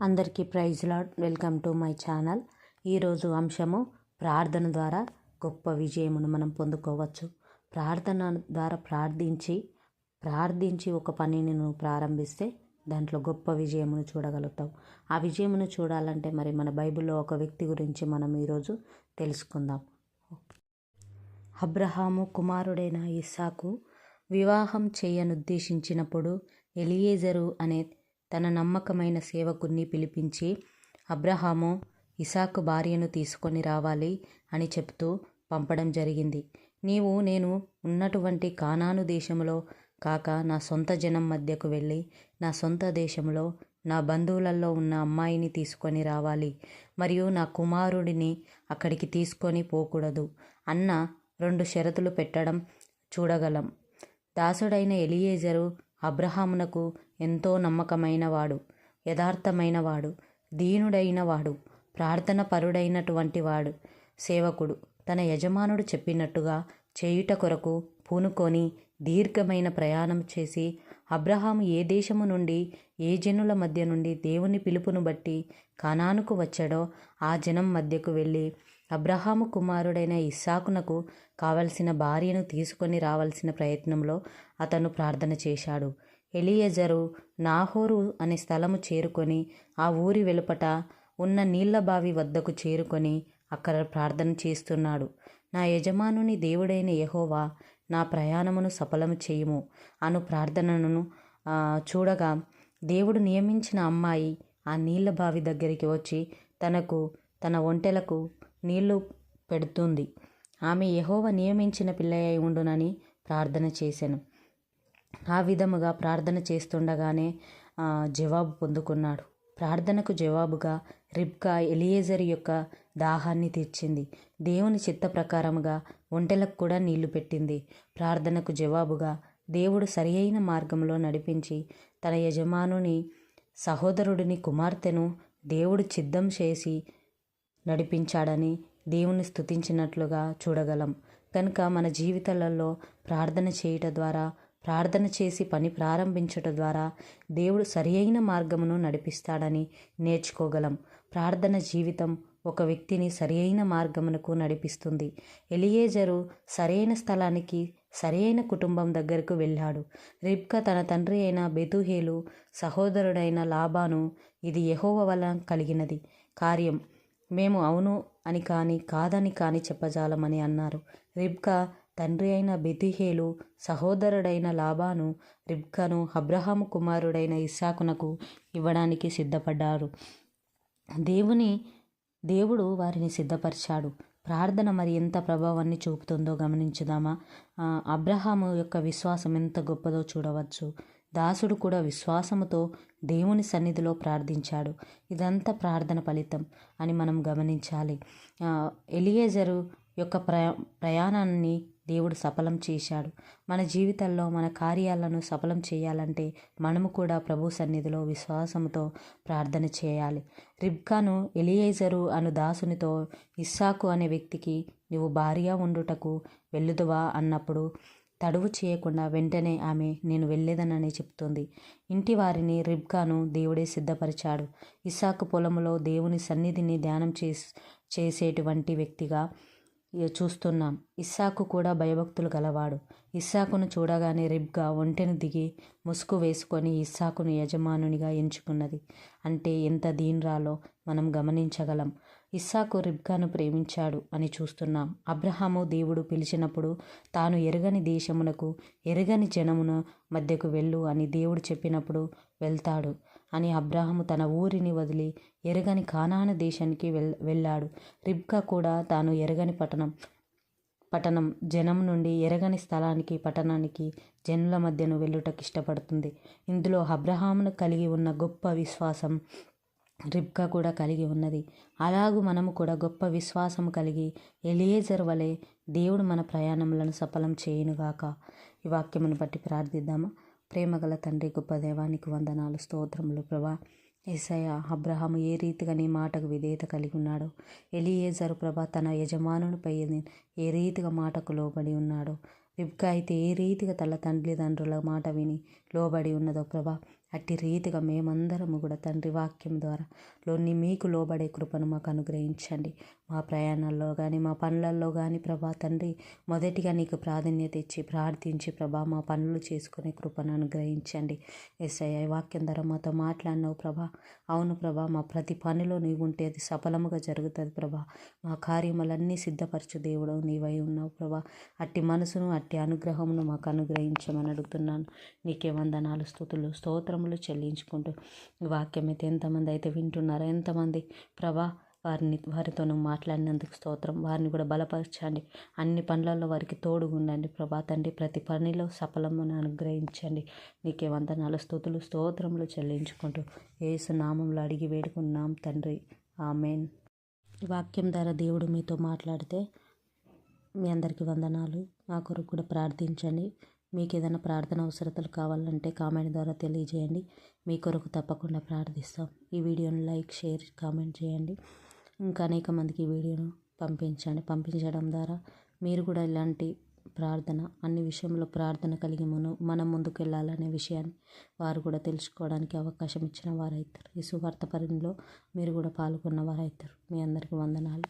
అందరికీ praise Lord. Welcome to my channel. ఈరోజు అంశము ప్రార్థన ద్వారా గొప్ప విజయమును మనం పొందుకోవచ్చు. ప్రార్థన ద్వారా ప్రార్థించి ఒక పనిని నువ్వు ప్రారంభిస్తే దాంట్లో గొప్ప విజయమును చూడగలుగుతావు. ఆ విజయమును చూడాలంటే మరి మన బైబిల్లో ఒక వ్యక్తి గురించి మనం ఈరోజు తెలుసుకుందాం. అబ్రహాము కుమారుడైన ఇస్సాకు వివాహం చేయనుద్దేశించినప్పుడు ఎలియేజరు అనే తన నమ్మకమైన సేవకుణ్ణి పిలిపించి, అబ్రహాము ఇసాకు భార్యను తీసుకొని రావాలి అని చెప్తూ పంపడం జరిగింది. నీవు నేను ఉన్నటువంటి కానాను దేశంలో కాక నా సొంత జనం మధ్యకు వెళ్ళి నా సొంత దేశంలో నా బంధువులలో ఉన్న అమ్మాయిని తీసుకొని రావాలి, మరియు నా కుమారుడిని అక్కడికి తీసుకొని పోకూడదు అన్న 2 షరతులు పెట్టడం చూడగలం. దాసుడైన ఎలియేజరు అబ్రహామునకు ఎంతో నమ్మకమైనవాడు, యథార్థమైనవాడు, దీనుడైనవాడు, ప్రార్థన పరుడైనటువంటి వాడు, సేవకుడు. తన యజమానుడు చెప్పినట్టుగా చేయుట కొరకు పూనుకొని దీర్ఘమైన ప్రయాణం చేసి అబ్రహాము ఏ దేశము నుండి ఏ జనుల మధ్య నుండి దేవుని పిలుపును బట్టి కానానుకు వచ్చాడో ఆ జనం మధ్యకు వెళ్ళి అబ్రహాము కుమారుడైన ఇస్సాకునకు కావలసిన భార్యను తీసుకొని రావాల్సిన ప్రయత్నంలో అతను ప్రార్థన చేశాడు. ఎలియేజరు నాహోరు అనే స్థలము చేరుకొని ఆ ఊరి వెలుపట ఉన్న నీళ్ల బావి వద్దకు చేరుకొని అక్కడ ప్రార్థన చేస్తున్నాడు. నా యజమానుని దేవుడైన యెహోవా నా ప్రయాణమును సఫలము చేయుము అను ప్రార్థనను చూడగా దేవుడు నియమించిన అమ్మాయి ఆ నీళ్ల బావి దగ్గరికి వచ్చి తన ఒంటెలకు నీళ్లు పెడుతుంది. ఆమె యెహోవా నియమించిన పిల్లయై ఉండునని ప్రార్థన చేసెను. ఆ విధముగా ప్రార్థన చేస్తుండగానే జవాబు పొందుకున్నాడు. ప్రార్థనకు జవాబుగా రిబ్కా ఎలియేజరు యొక్క దాహాన్ని తీర్చింది. దేవుని చిత్త ప్రకారముగా ఒంటెలకు కూడా నీళ్లు పెట్టింది. ప్రార్థనకు జవాబుగా దేవుడు సరియైన మార్గంలో నడిపించి తన యజమానుని సహోదరుడిని కుమార్తెను దేవుడు సిద్ధం చేసి నడిపించాడని దేవుని స్తుతించినట్లుగా చూడగలం. కనుక మన జీవితాలలో ప్రార్థన చేయుట ద్వారా, ప్రార్థన చేసి పని ప్రారంభించుట ద్వారా దేవుడు సరియైన మార్గమును నడిపిస్తాడని నేర్చుకోగలం. ప్రార్థన జీవితం ఒక వ్యక్తిని సరియైన మార్గమునకు నడిపిస్తుంది. ఎలియేజరు సరైన స్థలానికి సరైన కుటుంబం దగ్గరకు వెళ్ళాడు. రిబ్కా తన తండ్రి అయిన బెతుహేలు సహోదరుడైన లాబాను ఇది యెహోవా వలన కలిగినది కార్యం, మేము అవును అని కానీ కాదని కానీ చెప్పజాలమని అన్నారు. రిబ్కా తండ్రి అయిన బెతుహేలు సహోదరుడైన లాబాను రిబ్కాను అబ్రహాము కుమారుడైన ఇస్సాకునకు ఇవ్వడానికి సిద్ధపడ్డారు. దేవుడు వారిని సిద్ధపరిచాడు. ప్రార్థన మరి ఎంత ప్రభావాన్ని చూపుతుందో గమనించుదామా? అబ్రహాము యొక్క విశ్వాసం ఎంత గొప్పదో చూడవచ్చు. దాసుడు కూడా విశ్వాసముతో దేవుని సన్నిధిలో ప్రార్థించాడు. ఇదంతా ప్రార్థన ఫలితం అని మనం గమనించాలి. ఎలియేజరు యొక్క ప్రయాణాన్ని దేవుడు సఫలం చేశాడు. మన జీవితాల్లో మన కార్యాలను సఫలం చేయాలంటే మనము కూడా ప్రభు సన్నిధిలో విశ్వాసంతో ప్రార్థన చేయాలి. రిబ్కాను ఎలియేజరు అను దాసునితో ఇస్సాకు అనే వ్యక్తికి నీవు భార్య ఉండుటకు వెళ్ళుదువా అన్నప్పుడు తడువు చేయకుండా వెంటనే ఆమె నేను వెళ్ళేదనని చెప్తుంది. ఇంటి వారిని రిబ్కాను దేవుడే సిద్ధపరిచాడు. ఇస్సాకు పొలములో దేవుని సన్నిధిని ధ్యానం చేసేటువంటి వ్యక్తిగా చూస్తున్నాం. ఇస్సాకు కూడా భయభక్తులు గలవాడు. ఇస్సాకును చూడగానే రిబ్కా ఒంటెను దిగి ముసుగు వేసుకొని ఇస్సాకును యజమానునిగా ఎంచుకున్నది. అంటే ఎంత దీనురాలో మనం గమనించగలం. ఇస్సాకు రిబ్కాను ప్రేమించాడు అని చూస్తున్నాం. అబ్రహాము దేవుడు పిలిచినప్పుడు తాను ఎరగని దేశమునకు ఎరగని జనమున మధ్యకు వెళ్ళు అని దేవుడు చెప్పినప్పుడు వెళ్తాడు అని అబ్రహాము తన ఊరిని వదిలి ఎరగని కానాను దేశానికి వెళ్ళాడు. రిబ్కా కూడా తాను ఎరగని పట్టణం జనం నుండి ఎరగని స్థలానికి పట్టణానికి జనుల మధ్యను వెళ్ళుటకు ఇష్టపడుతుంది. ఇందులో అబ్రహామును కలిగి ఉన్న గొప్ప విశ్వాసం రిబ్కా కూడా కలిగి ఉన్నది. అలాగూ మనము కూడా గొప్ప విశ్వాసం కలిగి ఎలియేజర్ వలె దేవుడు మన ప్రయాణములను సఫలం చేయునుగాక. ఈ వాక్యమును బట్టి ప్రార్థిద్దామా? ప్రేమగల తండ్రి, గొప్ప దేవానికి వందనాలు, స్తోత్రములు ప్రభా. యేసయ్య, అబ్రహాము ఏ రీతిగా నీ మాటకు విధేయత కలిగి ఉన్నాడో, ఎలియేజరు ప్రభా తన యజమానునిపై ఏ రీతిగా మాటకు లోబడి ఉన్నాడో, రిబ్కా అయితే ఏ రీతిగా తన తల్లిదండ్రుల మాట విని లోబడి ఉన్నదో ప్రభా, అట్టి రీతిగా మేమందరము కూడా తండ్రి వాక్యం ద్వారా మీకు లోబడే కృపను మాకు అనుగ్రహించండి. మా ప్రయాణాల్లో కానీ మా పనులలో కానీ ప్రభా తండ్రి, మొదటిగా నీకు ప్రాధాన్యత ఇచ్చి ప్రార్థించి ప్రభా మా పనులు చేసుకునే కృపను అనుగ్రహించండి. యేసయ్య, వాక్యం ద్వారా మాతో మాట్లాడినావు ప్రభా. అవును ప్రభా, మా ప్రతి పనిలో నీవు ఉంటే అది సఫలముగా జరుగుతుంది ప్రభా. మా కార్యములన్నీ సిద్ధపరచు దేవుడు నీవై ఉన్నావు ప్రభా. అట్టి మనసును అట్టి అనుగ్రహమును మాకు అనుగ్రహించమని అడుగుతున్నాను. నీకే వందనాలు, స్తుతులు, స్తోత్రములు చెల్లించుకుంటూ వాక్యం అయితే ఎంతమంది అయితే వింటున్నారో, ఎంతమంది ప్రభా వారితో మాట్లాడినందుకు స్తోత్రం. వారిని కూడా బలపరచండి. అన్ని పనులలో వారికి తోడుగా ఉండండి ప్రభా తండ్రి. ప్రతి పనిలో సఫలమును అనుగ్రహించండి. నీకే వందనాలు, స్తుతులు, స్తోత్రములు చెల్లించుకుంటూ యేసు నామంలో అడిగి వేడుకున్నాం తండ్రి, ఆమెన్. ఈ వాక్యం ద్వారా దేవుడు మీతో మాట్లాడితే మీ అందరికీ వందనాలు. నా కొరకు కూడా ప్రార్థించండి. మీకు ఏదైనా ప్రార్థన అవసరతలు కావాలంటే కామెంట్ ద్వారా తెలియజేయండి. మీ కొరకు తప్పకుండా ప్రార్థిస్తాం. ఈ వీడియోని లైక్, షేర్, కామెంట్ చేయండి. ఇంకా అనేక మందికి ఈ వీడియోను పంపించడం ద్వారా మీరు కూడా ఇలాంటి ప్రార్థన, అన్ని విషయంలో ప్రార్థన కలిగి మనం ముందుకు వెళ్ళాలనే విషయాన్ని వారు కూడా తెలుసుకోవడానికి అవకాశం ఇచ్చిన వారైతారు. ఈ సువార్త పనిలో మీరు కూడా పాల్గొన్న వారైతారు. మీ అందరికీ వందనాలు.